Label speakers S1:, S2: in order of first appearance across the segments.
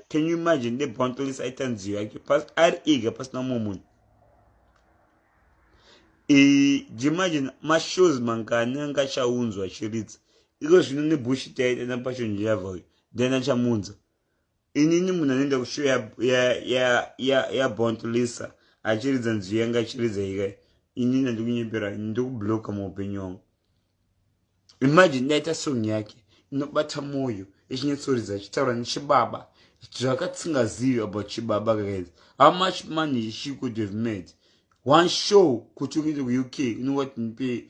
S1: Can you imagine the bundles items you like? Pass are eager, pass no moment. Imagine my shows manka shaunzwa shiritsa. Iko zvinone bullshit na passion java. Then achamunza. Inini munhu anoenda kushow ya bondlisa achiridza nzwi yanga achiridza ika inini handikunyepera ndikubloka muupenyu wangu. Imagine daita song yake inobata mwoyo ichinyatsoridza achitaura nechibaba zvakatsingazivi about chibaba guys. How much money she could have made. One show kuti uende kuuk inongati nipe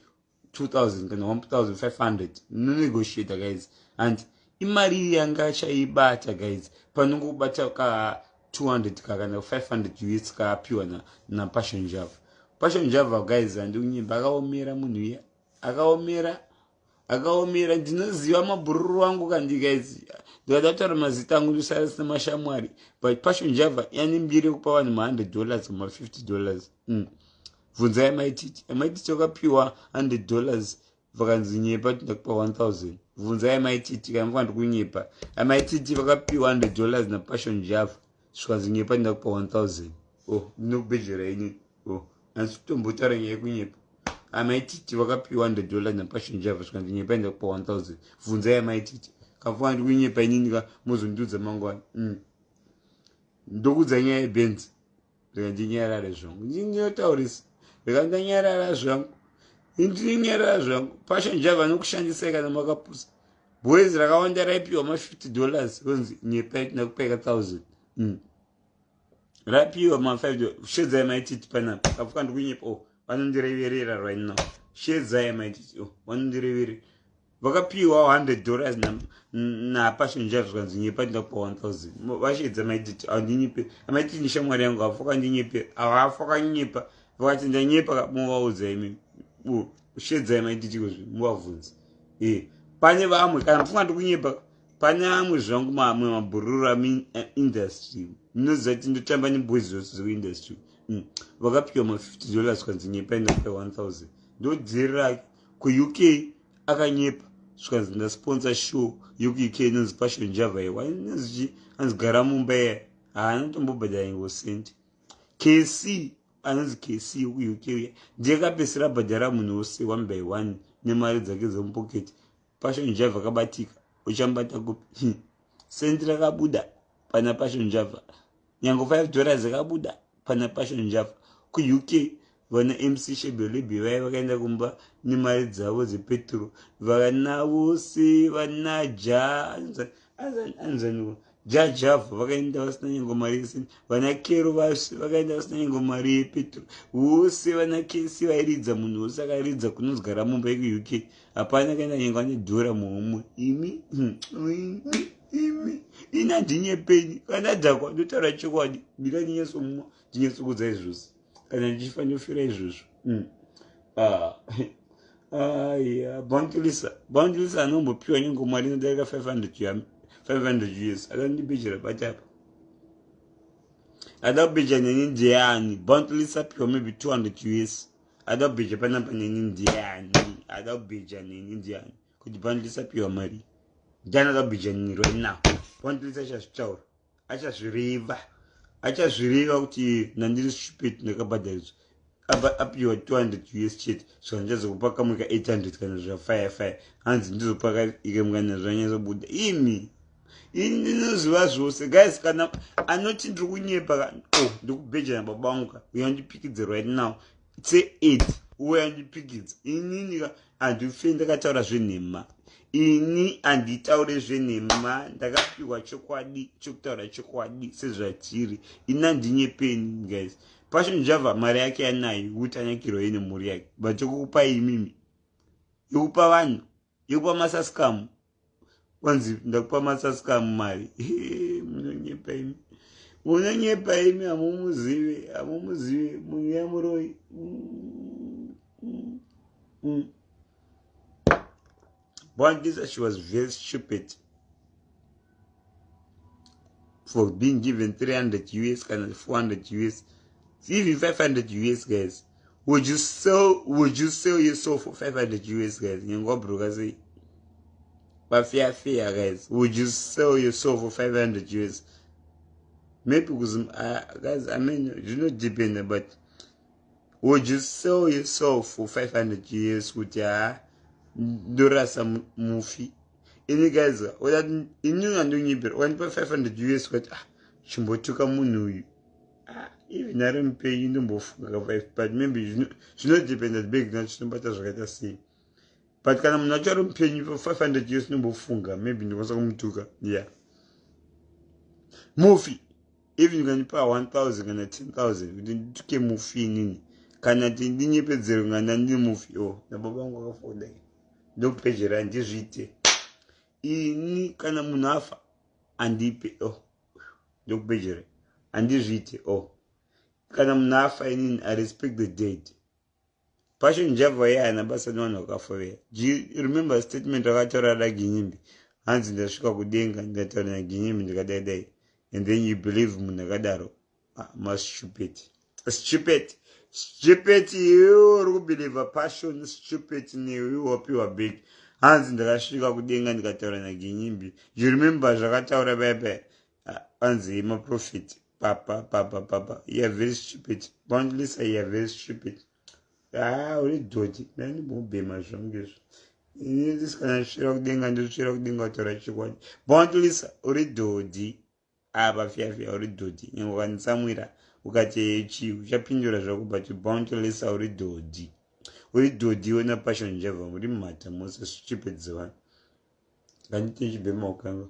S1: 2000 kana 1500 nonegotiate guys, and imari yanga achaibata guys panongobata ka 200 kana 500 US kapiwa na Passion Java. Passion Java guys handikunyimba akaomera munhu uya akaomera ndinoziva mabhururu wangu kandi guys ndikataura mazita angu ndosara sina mashamwari, but Passion Java yanimbiri kupa vanhu $100 kana $50. Bvunzai maititi wakapiwa $100 vakanzi nyepa ndakupa 1000. Bvunzai maititi kana mfana kunyepa maititi vakapiwa $100 na Passion Java zvikanzi nyepa ndakupa 1000. Ndinokubhejera ini handikutombotaura nyaya yekunyepa. Maititi vakapiwa $100 na Passion Java zvikanzi nyepa ndakupa 1000. Bvunzai maititi kamfana ndikunyepa inini muzondudza mangwana. Ndokudza nyaya yebenzi ndinyarare zvangu ndinotaurisa ndikandanyarara zvangu ndininyarara zvangu. Passion Java nokushandisa kana makapusa boys rakawanda raipiwa $50 kunzi nyepa ndakupeka 1000. Rapiwa $5. Shedzai maititi panapa kafuka ndikunyepa vanondireverera right now. Shedzai maititi vanondireverera vakapiwa $100 na Passion Java zvikanzi nyepa ndakupa 1000. Vashedza maititi andinyepe maititi nishamwari yangu afoka ndinyepe avafoka nyepa vakati ndanyepa muvaudza imi shedzai maititi kozvi muvabvunzi. Pane vamwe kana mfunga ndikunyepa pane amwe zvangu mamwe mabhurura industry ndinoziva kuti ndotamba neboys zvose zveindustry vakapiwa $50 zvikanzi nyepa ndakupa 1000. Ndodzirira kuuk akanyepa zvikanzi ndasponsor show yokuuk inonzi Passion Java inonzi anzigara mumbai haanotombobhadhara ingosenti. KC anonzi KC yokuuk uya ndiyakapesera bhadhara munhu wose 1 by 1 nemari dzake dzemupoketi. Passion Java kabatika uchambata kupi senti rakabuda pana Passion Java, nyango $5 zakabuda pana Passion Java. kuuk vana MC Shebelebi vaya vakaenda kumba nemari dzavo dzepetro vana vose vanaja anzanwa jajava vakaenda vasina nyengo mari yesenti. Vana Kero vasi vakaenda vasina nyengo mari yepetro. Vose vana Kesi vairidza munhu wose akaridza kunonzigara mumba yekuuk hapana kaenda nyengo $1 muhomwe. imi ina ndinyepeni kana dhakwa ndotaura chokwadi ndikanyanyesomwa ndinyatsokudza izvozvo kana ndichifa ndofira izvozvo. Bondlisa anombopiwa nyengo mari inodarika 500 US akandibhejera patapa ada kubheja neni ndiani. Bondlisa apiwa maybe 200 US ada kubheja panapa neni ndiani ada kubheja neni ndiani kuti Bondlisa apiwa mari ndiani ada kubheja neni right now. Bondlisa achazvitaura achazvireva kuti nandiri stupid ndakabhadharizwa apiwa 200 US chete saka ndichazokupa kamwe ka 800 kana zva5 hanzi ndizopaka ikamwana zvanyazobuda. imi ndinoziva zvose guys. Kana anoti ndiri kunyepa ndikubheja nababa vangu uyandipikidze right now tse 8 uyandipikidza inini handife ndakataura zvenhema. Ini handitaure zvenhema ndakapiwa chokwadi chokutaura chokwadi sezvatiri. ina ndinyepeni guys. Passion Java mari yake yanayo kuti anyakirwa ine mhuri yake but yokukupa imimi yokupa vanhu yokupa masaskamu kwanzi ndakupa masaskamu mari munonyepa imi hamumuzive munhu yamuroi. Bondlisa she was very stupid for being given 300 US and 400 US, even 500 US guys. Would you sell yourself for 500 US guys? But fair guys. Would you sell yourself for 500 US? maybe because guys, I mean, you know, depend, but would you sell yourself for 500 years with your Dorasa movie? Any guys, what in you and doing it, when 500 years with Chimbotuka Munu, even I don't pay you no more, but maybe you know, dependent big, not no matter what I say. But can I'm not paying you for 500 years no more funga, maybe it was a Mutuka, yeah. Movie, even when you pay 1,000 and 10,000, we didn't take movie in. Can I think you pay 0 and then you movie? Oh, the Baba for day. Don't pay your and just read ini kana munafa andipe oh dok bejere andi jite oh kana munafa ini I respect the dead passion java ya na basa nwana kafowe you remember statement akatora la ginyimbi hanzi ndashika kudenga ndatora na ginyimbi ndikadai and then you believe munakadaro mas stupid you uri kubelieve passion stupid ni you wapiwa big hanzi ndakasvika kudenga ndikataura naginyimbi you remember zvakataura bebe hanzi maprofit papa you are very stupid boundless you are very stupid uri doti nandimobhema zvongezvo ndisikanatsvira kudenga ndosvira kudenga kutaura chikwadi boundless uri dodi vafyafya uri dodi nyange ukanditsamwira ukati chi uchapindura zvako but boundless uri dodi wena passion java muri mata mose stupid zivan ngandite chibhema ukanga